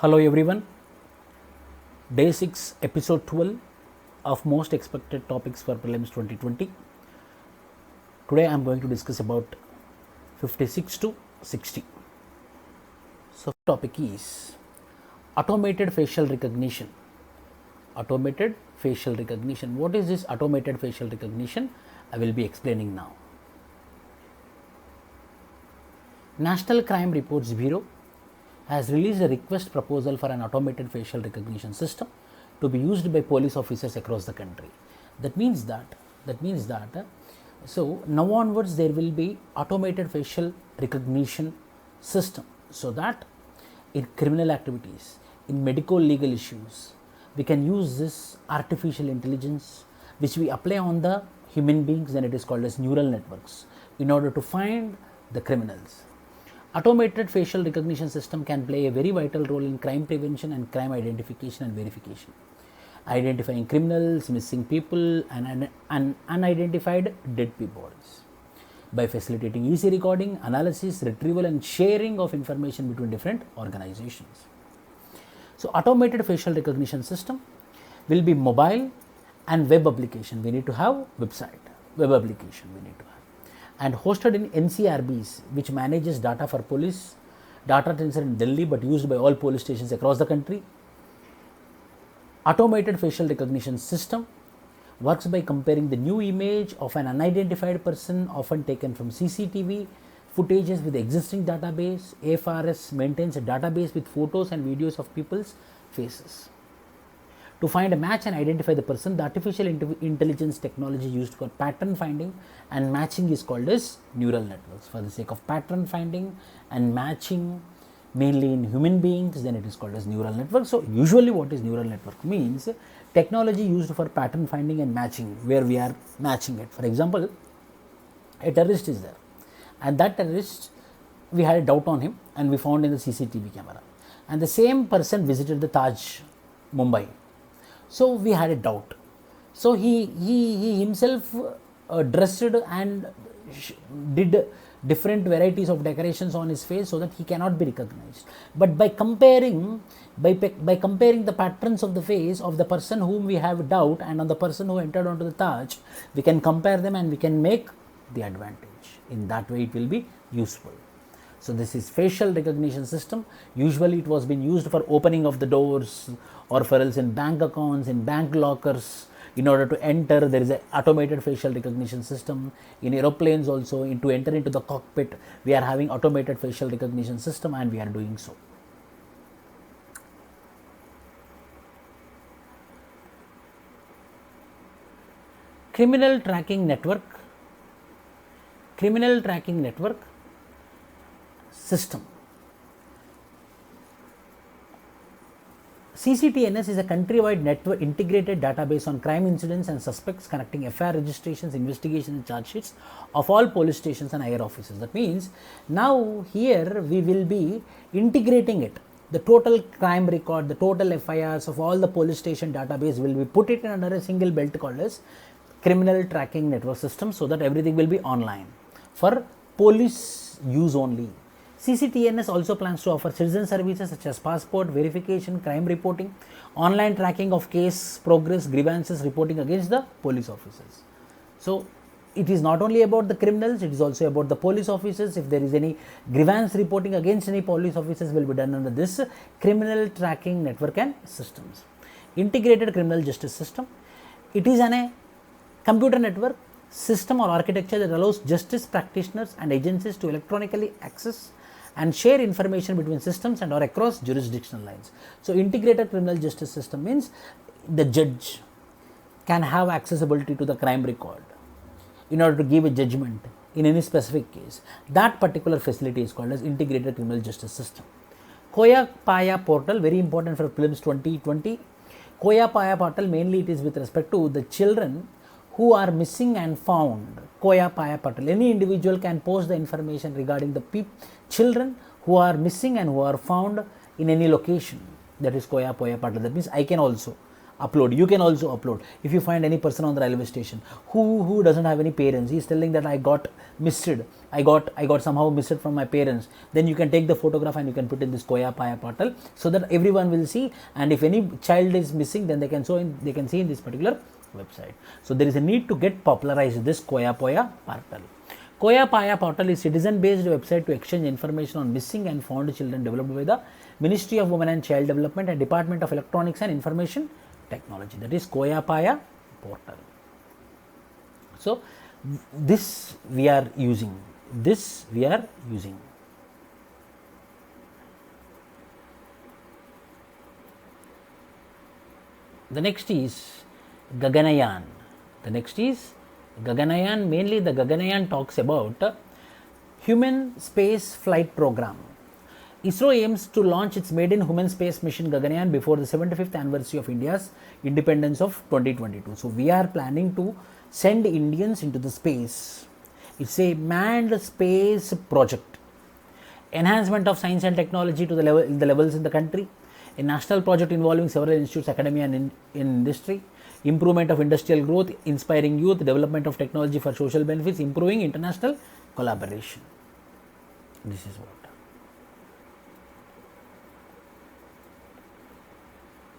Hello everyone, Day 6, Episode 12 of Most Expected Topics for Prelims 2020. Today I am going to discuss about 56 to 60. So topic is automated facial recognition. Automated facial recognition. What is this automated facial recognition? I will be explaining now. National Crime Reports Bureau has released a request proposal for an automated facial recognition system to be used by police officers across the country. That means that so now onwards there will be automated facial recognition system, so that in criminal activities, in medical legal issues, we can use this artificial intelligence which we apply on the human beings, and it is called as neural networks, in order to find the criminals. Automated facial recognition system can play a very vital role in crime prevention and crime identification and verification, identifying criminals, missing people and unidentified dead bodies, by facilitating easy recording, analysis, retrieval and sharing of information between different organizations. So automated facial recognition system will be mobile and web application. We need to have website, web application we need to have, and hosted in NCRBs, which manages data for police, data center in Delhi but used by all police stations across the country. Automated facial recognition system works by comparing the new image of an unidentified person, often taken from CCTV footages, with the existing database. AFRS maintains a database with photos and videos of people's faces. To find a match and identify the person, the artificial intelligence technology used for pattern finding and matching is called as neural networks. For the sake of pattern finding and matching, mainly in human beings, then it is called as neural network. So usually what is neural network means? Technology used for pattern finding and matching, where we are matching it. For example, a terrorist is there, and that terrorist, we had a doubt on him and we found in the CCTV camera, and the same person visited the Taj, Mumbai. So we had a doubt. So he himself dressed and did different varieties of decorations on his face so that he cannot be recognized. But by comparing the patterns of the face of the person whom we have doubt and on the person who entered onto the Taj, we can compare them and we can make the advantage. In that way it will be useful. So this is facial recognition system. Usually it was being used for opening of the doors, or for else in bank accounts, in bank lockers. In order to enter, there is an automated facial recognition system. In aeroplanes also, to enter into the cockpit, we are having automated facial recognition system, and we are doing so. Criminal tracking network system. CCTNS is a countrywide network integrated database on crime incidents and suspects, connecting FIR registrations, investigations and charge sheets of all police stations and higher officers. That means now here we will be integrating it. The total crime record, the total FIRs of all the police station database will be put it under a single belt called as criminal tracking network system, so that everything will be online for police use only. CCTNS also plans to offer citizen services such as passport verification, crime reporting, online tracking of case progress, grievances, reporting against the police officers. So it is not only about the criminals, it is also about the police officers. If there is any grievance reporting against any police officers, will be done under this criminal tracking network and systems. Integrated criminal justice system. It is a computer network system or architecture that allows justice practitioners and agencies to electronically access and share information between systems and or across jurisdictional lines. So integrated criminal justice system means the judge can have accessibility to the crime record in order to give a judgment in any specific case. That particular facility is called as integrated criminal justice system. Koya Paya portal, very important for Prelims 2020. Koya Paya portal, mainly it is with respect to the children who are missing and found. Koya Paya portal, any individual can post the information regarding the children who are missing and who are found in any location. That is Koya Paya portal. That means I can also upload. You can also upload. If you find any person on the railway station who doesn't have any parents, he is telling that I got missed, I got somehow missed from my parents, then you can take the photograph and you can put in this Koya Paya portal so that everyone will see, and if any child is missing, then they can see in this particular website. So there is a need to get popularized this Koya Paya portal. Koya Paya portal is citizen-based website to exchange information on missing and found children, developed by the Ministry of Women and Child Development and Department of Electronics and Information Technology. That is Koya Paya portal. So this we are using. The next is Gaganayan. Mainly the Gaganayan talks about human space flight program. ISRO aims to launch its maiden human space mission Gaganayan before the 75th anniversary of India's independence of 2022. So we are planning to send Indians into the space. It's a manned space project. Enhancement of science and technology to the levels in the country. A national project involving several institutes, academia and industry. Improvement of industrial growth, inspiring youth, development of technology for social benefits, improving international collaboration. This is what.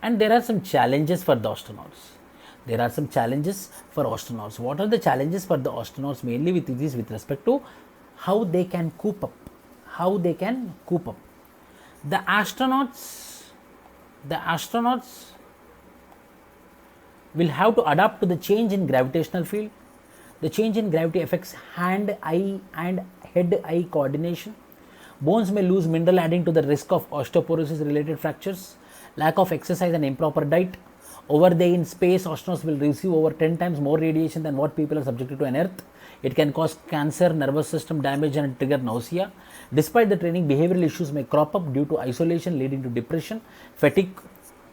And there are some challenges for the astronauts. What are the challenges for the astronauts? Mainly with respect to how they can cope up. The astronauts will have to adapt to the change in gravitational field. The change in gravity affects hand-eye and head-eye coordination. Bones may lose mineral, adding to the risk of osteoporosis related fractures. Lack of exercise and improper diet. Over there in space, astronauts will receive over 10 times more radiation than what people are subjected to on Earth. It can cause cancer, nervous system damage and trigger nausea. Despite the training, behavioral issues may crop up due to isolation, leading to depression, fatigue,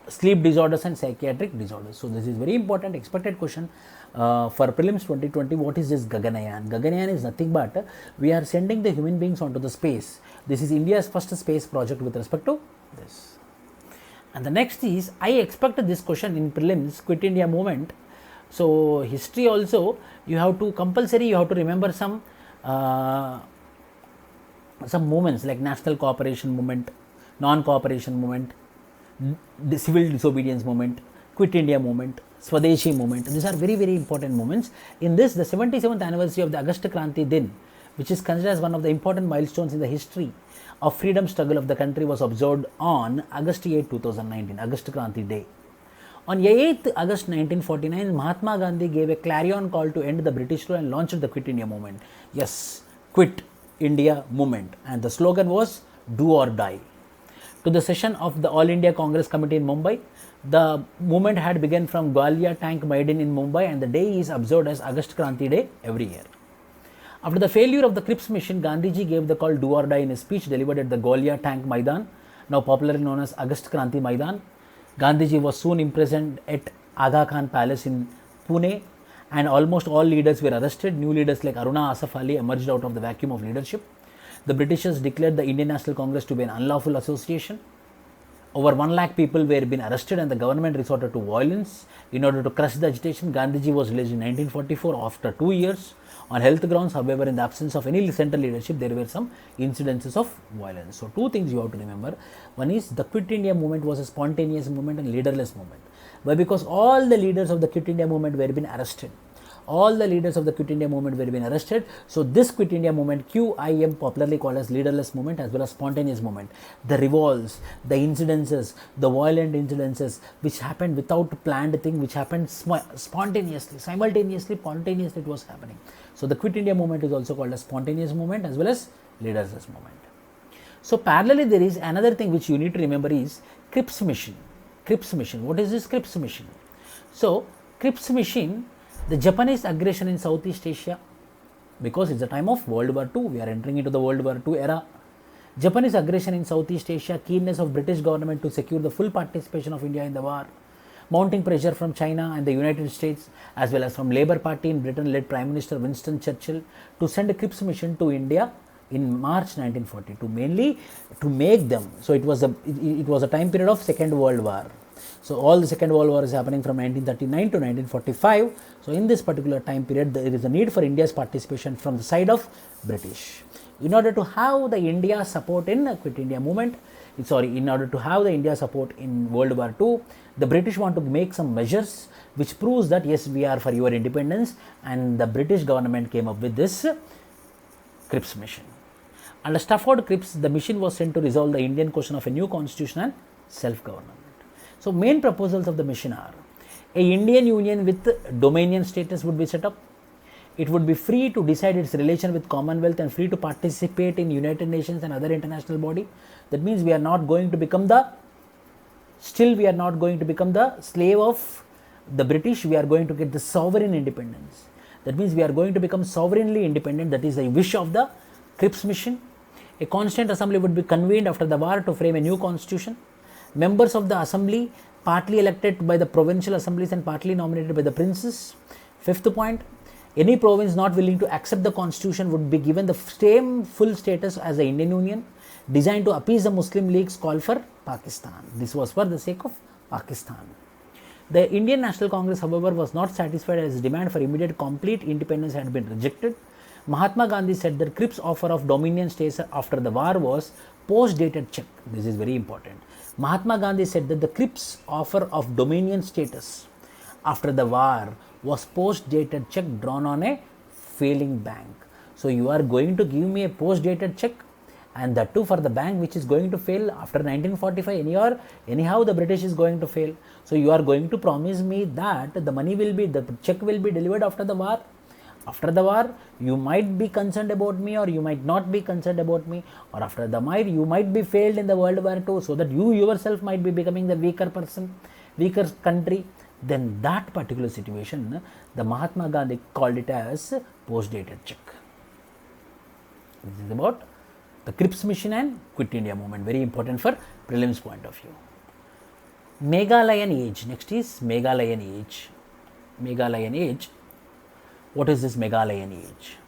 sleep disorders and psychiatric disorders. So this is very important expected question for Prelims 2020. What is this Gaganayan? Gaganayan is nothing but we are sending the human beings onto the space. This is India's first space project with respect to this. And the next is, I expected this question in Prelims, Quit India movement. So history also, you have to remember some movements like national cooperation movement, non-cooperation movement, the civil disobedience movement, Quit India movement, Swadeshi movement. These are very, very important movements. In this, the 77th anniversary of the Agast Kranti Din, which is considered as one of the important milestones in the history of freedom struggle of the country, was observed on August 8, 2019, Agast Kranti Day. On 8th August 1949, Mahatma Gandhi gave a clarion call to end the British rule and launched the Quit India movement. Yes, Quit India movement. And the slogan was, do or die. To the session of the All India Congress Committee in Mumbai, the movement had begun from Gwalia Tank Maiden in Mumbai, and the day is observed as Agast Kranti Day every year. After the failure of the Cripps mission, Gandhiji gave the call do or die in a speech delivered at the Gwalia Tank Maidan, now popularly known as Agast Kranti Maidan. Gandhiji was soon imprisoned at Aga Khan Palace in Pune, and almost all leaders were arrested. New leaders like Aruna Asaf Ali emerged out of the vacuum of leadership. The Britishers declared the Indian National Congress to be an unlawful association. Over 1 lakh people were being arrested and the government resorted to violence. In order to crush the agitation, Gandhiji was released in 1944 after 2 years on health grounds. However, in the absence of any central leadership, there were some incidences of violence. So, two things you have to remember. One is the Quit India movement was a spontaneous movement and leaderless movement. Why? Because all the leaders of the Quit India movement were being arrested. So this Quit India movement, QIM, popularly called as leaderless movement as well as spontaneous movement. The revolts, the incidences, the violent incidences which happened without planned thing, which happened spontaneously, simultaneously it was happening. So the Quit India movement is also called as spontaneous movement as well as leaderless movement. So parallelly there is another thing which you need to remember is Cripps mission. What is this Cripps mission? So Cripps mission, the Japanese aggression in Southeast Asia, because it's the time of World War II, we are entering into the World War II era. Japanese aggression in Southeast Asia, keenness of British government to secure the full participation of India in the war, mounting pressure from China and the United States as well as from Labour Party in Britain led Prime Minister Winston Churchill to send a Cripps mission to India in March 1942, mainly to make them. So it was a time period of Second World War. So all the Second World War is happening from 1939 to 1945. So in this particular time period, there is a need for India's participation from the side of British. In order to have the India support in Quit India movement, in order to have the India support in World War II, the British want to make some measures which proves that yes, we are for your independence, and the British government came up with this Cripps mission. Under Stafford Cripps, the mission was sent to resolve the Indian question of a new constitution and self-government. So main proposals of the mission are: a Indian Union with dominion status would be set up. It would be free to decide its relation with Commonwealth and free to participate in United Nations and other international body. That means we are not going to become the slave of the British. We are going to get the sovereign independence. That means we are going to become sovereignly independent. That is the wish of the Cripps mission. A Constituent Assembly would be convened after the war to frame a new constitution. Members of the assembly, partly elected by the provincial assemblies and partly nominated by the princes. Fifth point, any province not willing to accept the constitution would be given the same full status as the Indian Union, designed to appease the Muslim League's call for Pakistan. This was for the sake of Pakistan. The Indian National Congress, however, was not satisfied as demand for immediate complete independence had been rejected. Mahatma Gandhi said that Cripps' offer of dominion status after the war was post-dated check. This is very important. Mahatma Gandhi said that the Cripps' offer of dominion status after the war was post-dated check drawn on a failing bank. So you are going to give me a post-dated check, and that too for the bank which is going to fail after 1945. Anyhow the British is going to fail. So you are going to promise me that the check will be delivered after the war. After the war, you might be concerned about me or you might not be concerned about me, or after the war, you might be failed in the World War II, so that you yourself might be becoming the weaker country. Then that particular situation, the Mahatma Gandhi called it as post-dated check. This is about the Cripps mission and Quit India movement, very important for prelims point of view. Meghalayan age, next is Meghalayan age. Meghalayan age. What is this Meghalayan age?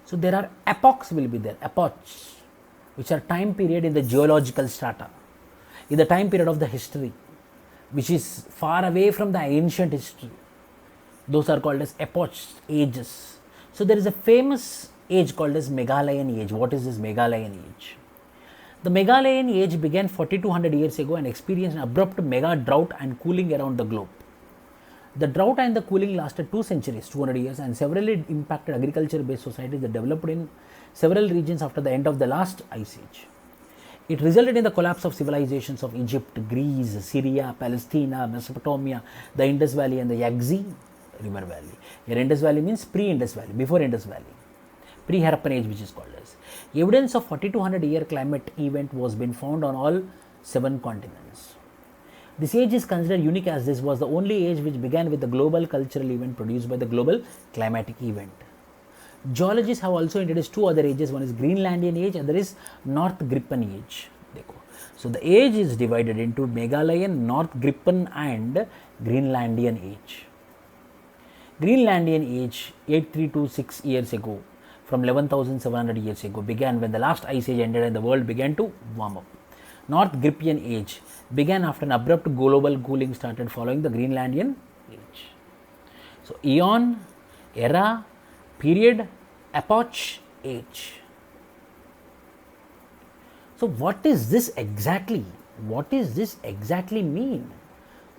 So there are epochs will be there, epochs, which are time period in the geological strata, in the time period of the history, which is far away from the ancient history. Those are called as epochs, ages. So there is a famous age called as Meghalayan age. What is this Meghalayan age? The Meghalayan age began 4200 years ago and experienced an abrupt mega drought and cooling around the globe. The drought and the cooling lasted 2 centuries, 200 years, and severely impacted agriculture-based societies that developed in several regions after the end of the last ice age. It resulted in the collapse of civilizations of Egypt, Greece, Syria, Palestine, Mesopotamia, the Indus Valley and the Yangtze River Valley. Here Indus Valley means pre-Indus Valley, before Indus Valley, pre-Harappan age which is called as. Evidence of 4200 year climate event was been found on all 7 continents. This age is considered unique as this was the only age which began with the global cultural event produced by the global climatic event. Geologists have also introduced 2 other ages. One is Greenlandian age, other is North Gripen age. So the age is divided into Meghalayan, North Gripen and Greenlandian age. Greenlandian age 8326 years ago, from 11,700 years ago, began when the last ice age ended and the world began to warm up. North Gripian age began after an abrupt global cooling started following the Greenlandian age. So eon, era, period, epoch, age. So what is this exactly? What is this exactly mean?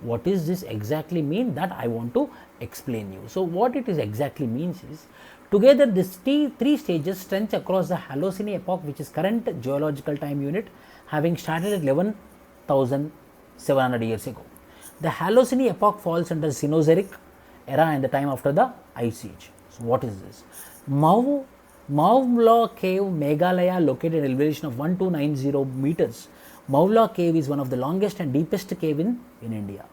What is this exactly mean? That I want to explain you. So what it is exactly means is, together these 3 stages stretch across the Holocene epoch, which is current geological time unit, having started at 11,700 years ago. The Holocene epoch falls under Cenozoic era and the time after the ice age. So what is this? Mauvla Cave, Meghalaya, located at elevation of 1290 meters. Mauvla Cave is one of the longest and deepest cave in India.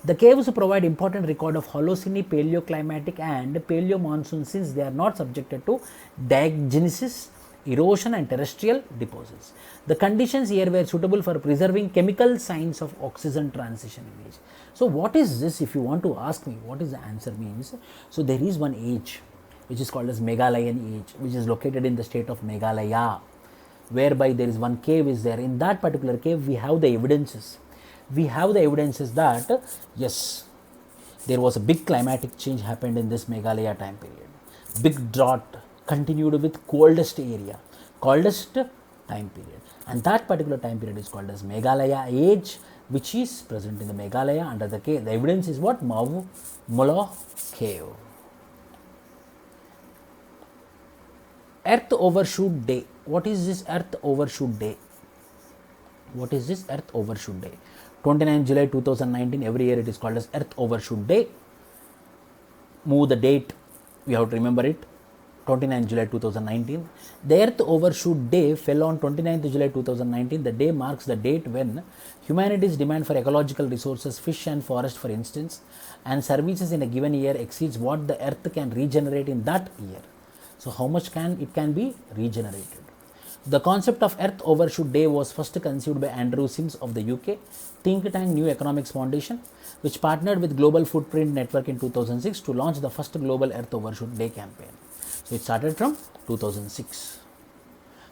The caves provide important record of Holocene, paleoclimatic and paleo monsoon, since they are not subjected to diagenesis, erosion and terrestrial deposits. The conditions here were suitable for preserving chemical signs of oxygen transition image. So what is this, if you want to ask me what is the answer means? So there is one age which is called as Meghalayan age, which is located in the state of Meghalaya, whereby there is one cave is there. In that particular cave we have the evidences. we have the evidences that yes, there was a big climatic change happened in this Meghalaya time period. Big drought continued with coldest time period, and that particular time period is called as Meghalaya age, which is present in the Meghalaya under the cave. The evidence is what? Mau Mulo cave. Earth overshoot day. What is this Earth overshoot day? What is this Earth overshoot day? 29 July 2019, every year it is called as Earth overshoot day. Move the date, we have to remember it. 29 July 2019. The Earth overshoot day fell on 29th July 2019. The day marks the date when humanity's demand for ecological resources, fish and forest for instance, and services in a given year exceeds what the Earth can regenerate in that year. So how much can be regenerated? The concept of Earth Overshoot Day was first conceived by Andrew Sims of the UK think tank New Economics Foundation, which partnered with Global Footprint Network in 2006 to launch the first global Earth Overshoot Day campaign. So it started from 2006.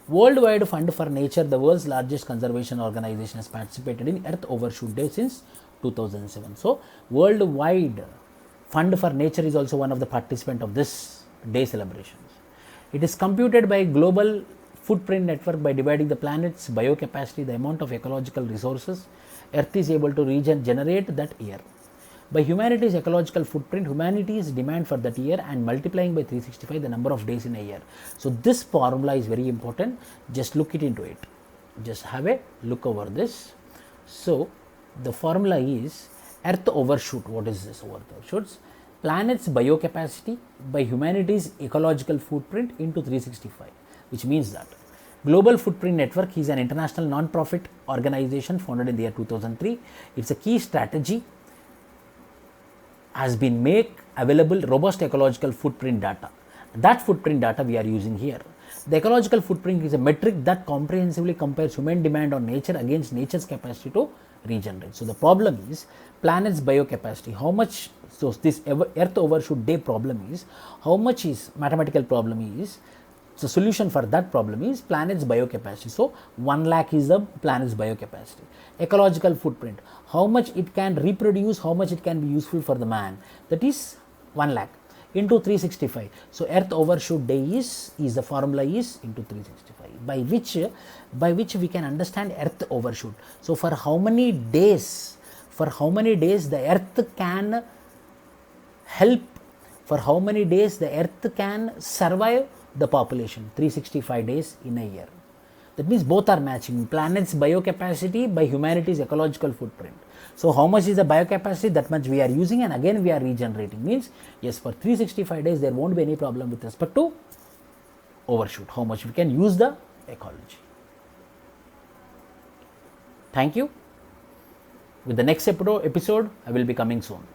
Worldwide Fund for Nature, the world's largest conservation organization, has participated in Earth Overshoot Day since 2007. So Worldwide Fund for Nature is also one of the participants of this day celebrations. It is computed by Global Footprint Network by dividing the planet's biocapacity, the amount of ecological resources Earth is able to regenerate that year, by humanity's ecological footprint, humanity's demand for that year, and multiplying by 365 the number of days in a year. So this formula is very important. Just look into it. Just have a look over this. So the formula is Earth overshoot. What is this overshoots? Planet's biocapacity by humanity's ecological footprint into 365, which means that Global Footprint Network is an international non-profit organization founded in the year 2003. It's a key strategy has been make available robust ecological footprint data. That footprint data we are using here. The ecological footprint is a metric that comprehensively compares human demand on nature against nature's capacity to regenerate. So the problem is planet's biocapacity. How much? So this Earth Overshoot Day problem is how much is mathematical problem is. So solution for that problem is planet's biocapacity. So 1 lakh is the planet's biocapacity. Ecological footprint, how much it can reproduce, how much it can be useful for the man, that is 1 lakh into 365. So Earth Overshoot Day is the formula is into 365, by which we can understand Earth overshoot. So for how many days the Earth can help, for how many days the Earth can survive the population, 365 days in a year. That means both are matching, planet's biocapacity by humanity's ecological footprint. So how much is the biocapacity, that much we are using, and again we are regenerating. Means yes, for 365 days there won't be any problem with respect to overshoot, how much we can use the ecology. Thank you. With the next episode I will be coming soon.